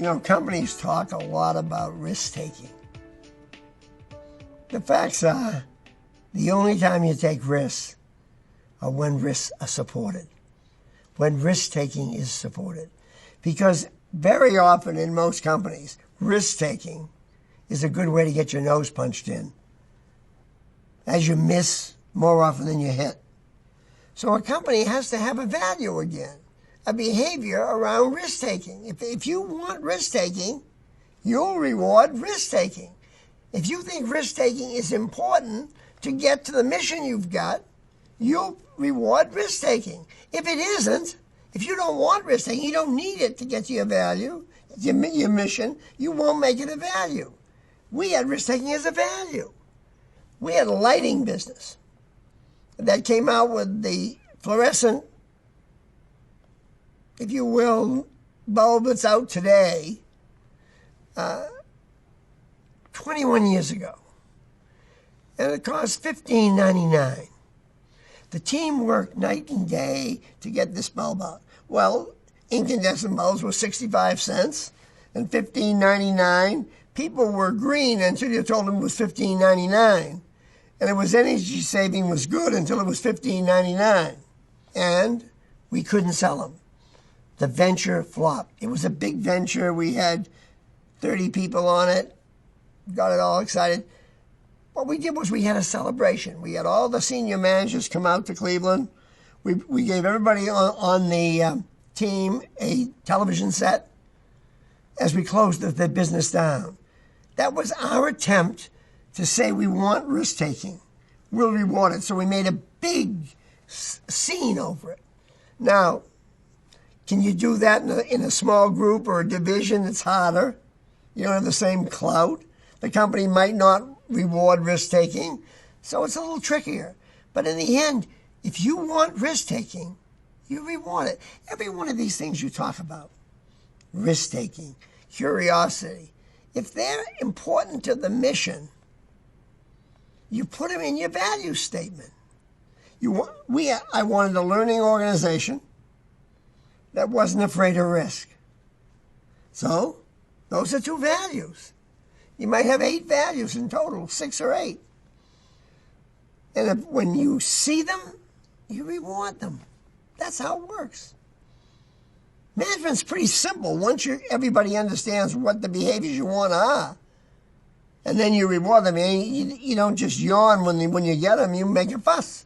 You know, companies talk a lot about risk-taking. The facts are, the only time you take risks are when risks are supported, when risk-taking is supported. Because very often in most companies, risk-taking is a good way to get your nose punched in, as you miss more often than you hit. So a company has to have a value again, a behavior around risk-taking. If you want risk-taking, you'll reward risk-taking. If you think risk-taking is important to get to the mission you've got, you'll reward risk-taking. If it isn't, if you don't want risk-taking, you don't need it to get to your value, your mission, you won't make it a value. We had risk-taking as a value. We had a lighting business that came out with the fluorescent, if you will, bulb that's out today, 21 years ago. And it cost $15.99. The team worked night and day to get this bulb out. Well, incandescent bulbs were 65 cents and $15.99. People were green until you told them it was $15.99. And it was energy saving was good until it was $15.99. And we couldn't sell them. The venture flopped. It was a big venture. We had 30 people on it. Got it all excited. What we did was we had a celebration. We had all the senior managers come out to Cleveland. We gave everybody on the team a television set as we closed the business down. That was our attempt to say we want risk-taking. We'll reward it. So we made a big scene over it. Now, can you do that in a small group or a division? It's harder. You don't have the same clout. The company might not reward risk-taking, so it's a little trickier. But in the end, if you want risk-taking, you reward it. Every one of these things you talk about, risk-taking, curiosity, if they're important to the mission, you put them in your value statement. I wanted a learning organization that wasn't afraid of risk. So, those are two values. You might have 8 values in total, 6 or 8. And when you see them, you reward them. That's how it works. Management's pretty simple. Once everybody understands what the behaviors you want are, and then you reward them. You don't just yawn when you get them, you make a fuss.